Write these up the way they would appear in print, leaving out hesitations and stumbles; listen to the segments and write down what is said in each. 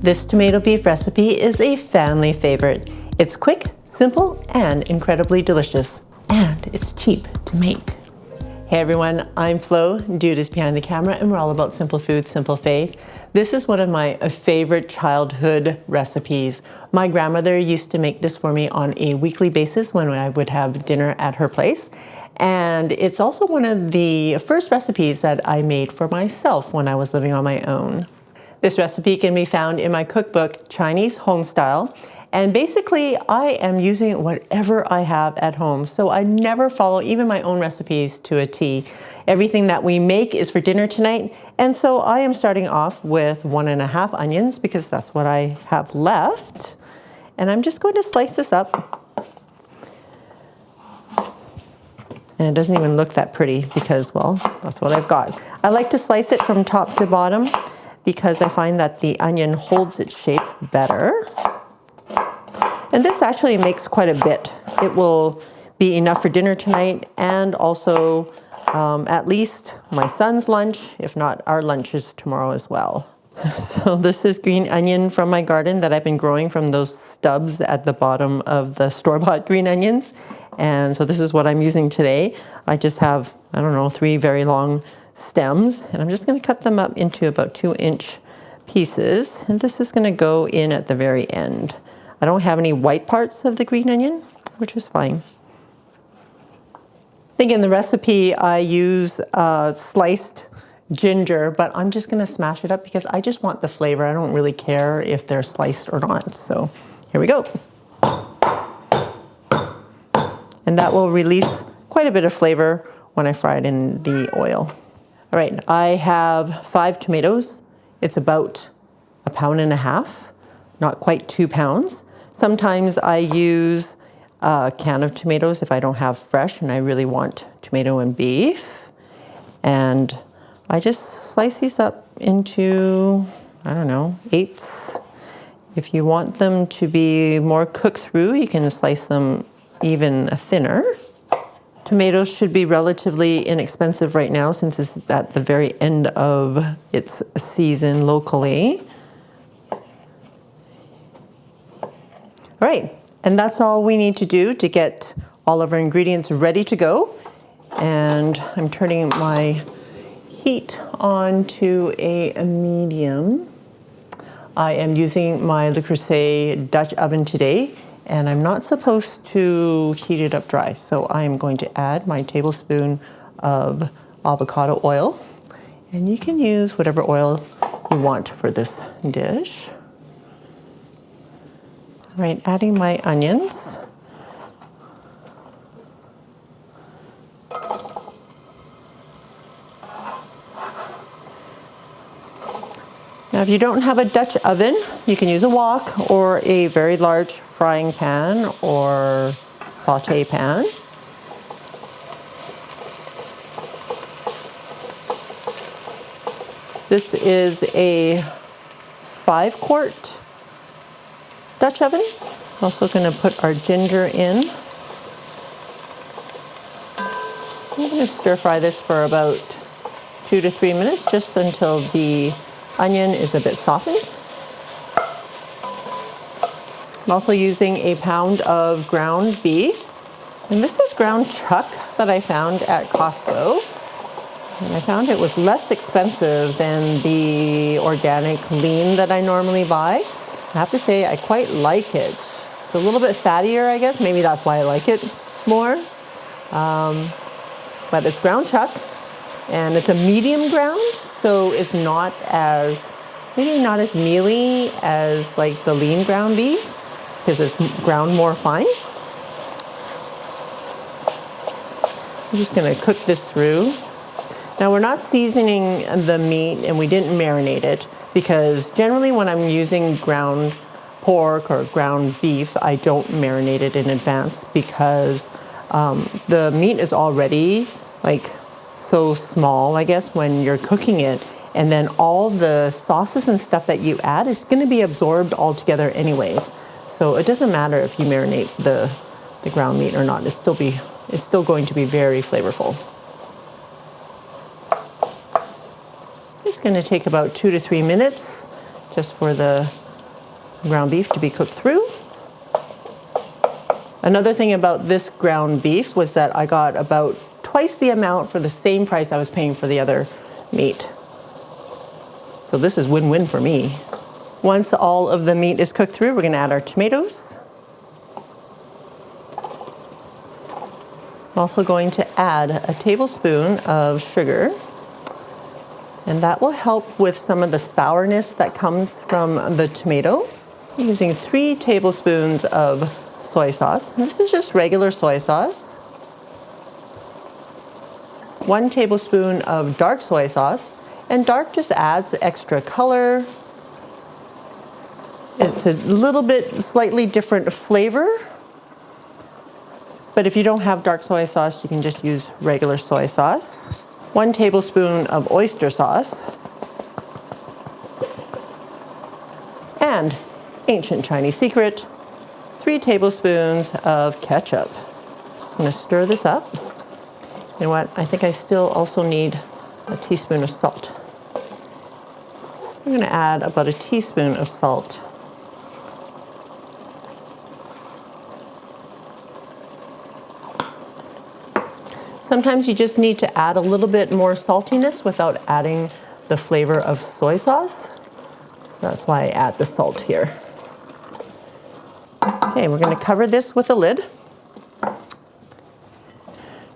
This tomato beef recipe is a family favorite. It's quick, simple, and incredibly delicious. And it's cheap to make. Hey everyone, I'm Flo, Dude is behind the camera, and we're all about simple food, simple faith. This is one of my favorite childhood recipes. My grandmother used to make this for me on a weekly basis when I would have dinner at her place. And it's also one of the first recipes that I made for myself when I was living on my own. This recipe can be found in my cookbook, Chinese Homestyle. And basically, I am using whatever I have at home. So I never follow even my own recipes to a T. Everything that we make is for dinner tonight. And so I am starting off with 1.5 onions because that's what I have left. And I'm just going to slice this up. And it doesn't even look that pretty because, well, that's what I've got. I like to slice it from top to bottom because I find that the onion holds its shape better. And this actually makes quite a bit. It will be enough for dinner tonight and also at least my son's lunch, if not our lunches tomorrow as well. So this is green onion from my garden that I've been growing from those stubs at the bottom of the store-bought green onions. And so this is what I'm using today. I just have, I don't know, 3 very long stems, and I'm just going to cut them up into about 2-inch pieces. And this is going to go in at the very end. I don't have any white parts of the green onion, which is fine. I think in the recipe I use sliced ginger, but I'm just going to smash it up because I just want the flavor. I don't really care if they're sliced or not. So here we go. And that will release quite a bit of flavor when I fry it in the oil. All right, I have 5 tomatoes. It's about 1.5 pounds, not quite 2 pounds. Sometimes I use a can of tomatoes if I don't have fresh and I really want tomato and beef. And I just slice these up into, I don't know, 1/8. If you want them to be more cooked through, you can slice them even thinner. Tomatoes should be relatively inexpensive right now since it's at the very end of its season locally. All right, and that's all we need to do to get all of our ingredients ready to go. And I'm turning my heat on to a medium. I am using my Le Creuset Dutch oven today, and I'm not supposed to heat it up dry. So I'm going to add my tablespoon of avocado oil. And you can use whatever oil you want for this dish. All right, adding my onions. Now, if you don't have a Dutch oven, you can use a wok or a very large frying pan or saute pan. This is a 5-quart Dutch oven. Also going to put our ginger in. I'm going to stir fry this for about 2 to 3 minutes, just until the onion is a bit softened. I'm also using 1 pound of ground beef. And this is ground chuck that I found at Costco. And I found it was less expensive than the organic lean that I normally buy. I have to say I quite like it. It's a little bit fattier, I guess. Maybe that's why I like it more. But it's ground chuck, and it's a medium ground, so it's not as, maybe not as mealy as like the lean ground beef, because it's ground more fine. I'm just going to cook this through. Now, we're not seasoning the meat, and we didn't marinate it, because generally when I'm using ground pork or ground beef, I don't marinate it in advance because the meat is already like so small, I guess, when you're cooking it. And then all the sauces and stuff that you add is going to be absorbed all together anyways. So it doesn't matter if you marinate the ground meat or not. It's still going to be very flavorful. It's going to take about 2 to 3 minutes just for the ground beef to be cooked through. Another thing about this ground beef was that I got about twice the amount for the same price I was paying for the other meat. So this is win-win for me. Once all of the meat is cooked through, we're going to add our tomatoes. I'm also going to add a tablespoon of sugar, and that will help with some of the sourness that comes from the tomato. I'm using 3 tablespoons of soy sauce. This is just regular soy sauce. 1 tablespoon of dark soy sauce, and dark just adds extra color. It's a little bit slightly different flavor, but if you don't have dark soy sauce, you can just use regular soy sauce. 1 tablespoon of oyster sauce, and ancient Chinese secret, 3 tablespoons of ketchup. Just gonna stir this up. You know what, I think I still also need a teaspoon of salt. I'm gonna add about a teaspoon of salt. Sometimes you just need to add a little bit more saltiness without adding the flavor of soy sauce. So that's why I add the salt here. Okay, we're going to cover this with a lid.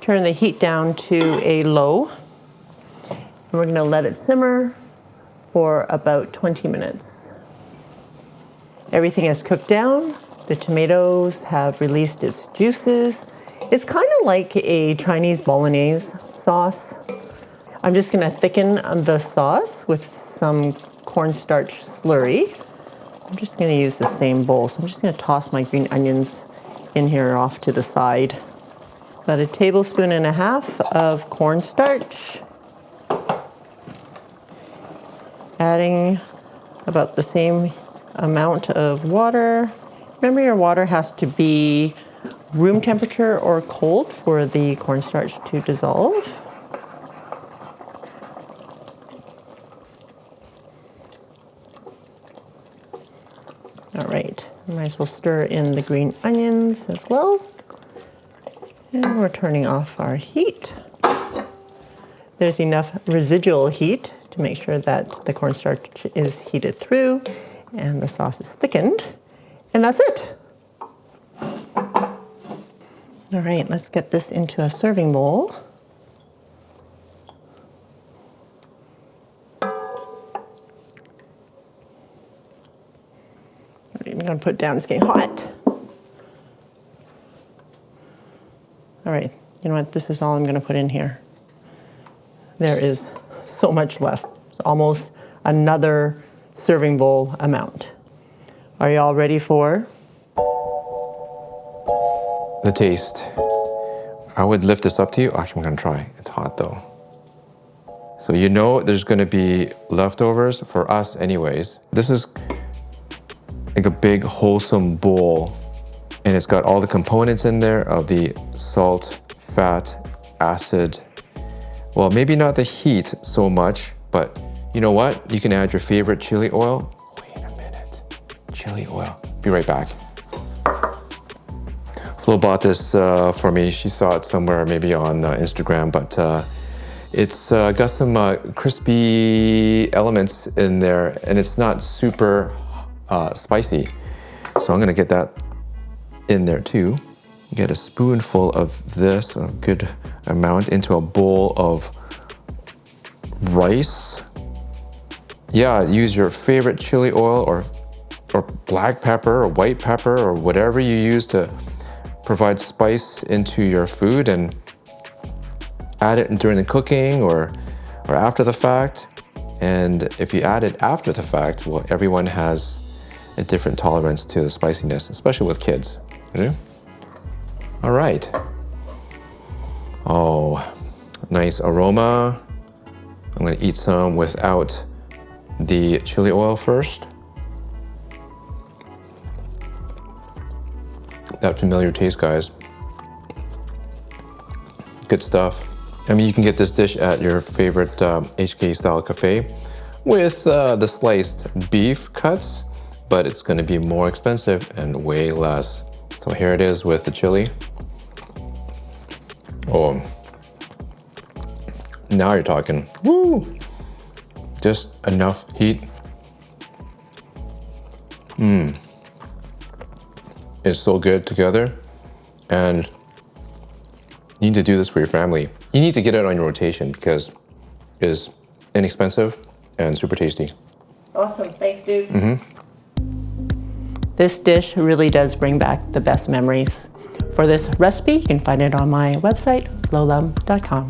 Turn the heat down to a low. And we're going to let it simmer for about 20 minutes. Everything is cooked down. The tomatoes have released its juices. It's kind of like a Chinese bolognese sauce. I'm just going to thicken the sauce with some cornstarch slurry. I'm just going to use the same bowl. So I'm just going to toss my green onions in here off to the side. About 1.5 tablespoons of cornstarch. Adding about the same amount of water. Remember, your water has to be room temperature or cold for the cornstarch to dissolve. All right, might as well stir in the green onions as well. And we're turning off our heat. There's enough residual heat to make sure that the cornstarch is heated through and the sauce is thickened. And that's it. All right, let's get this into a serving bowl. I'm gonna put it down, it's getting hot. All right, you know what, this is all I'm gonna put in here. There is so much left. It's almost another serving bowl amount. Are you all ready for the taste? I would lift this up to you. Actually, I'm gonna try. It's hot though. So you know there's gonna be leftovers for us anyways. This is like a big wholesome bowl, and it's got all the components in there of the salt, fat, acid. Well, maybe not the heat so much, but you know what? You can add your favorite chili oil. Wait a minute, chili oil. Be right back. Flo bought this for me. She saw it somewhere, maybe on Instagram, but it's got some crispy elements in there, and it's not super spicy. So I'm gonna get that in there too. Get a spoonful of this, a good amount, into a bowl of rice. Yeah, use your favorite chili oil or black pepper or white pepper or whatever you use to provide spice into your food, and add it during the cooking or after the fact. And if you add it after the fact, well, everyone has a different tolerance to the spiciness, especially with kids. You know? All right. Oh, nice aroma. I'm gonna eat some without the chili oil first. That familiar taste, guys. Good stuff. I mean, you can get this dish at your favorite HK style cafe with the sliced beef cuts but it's gonna be more expensive and way less. So here it is with the chili. Oh, now you're talking. Woo! Just enough heat. It's so good together, and you need to do this for your family. You need to get it on your rotation because it's inexpensive and super tasty. Awesome, thanks, dude. This dish really does bring back the best memories. For this recipe, you can find it on my website, FLO'S.com.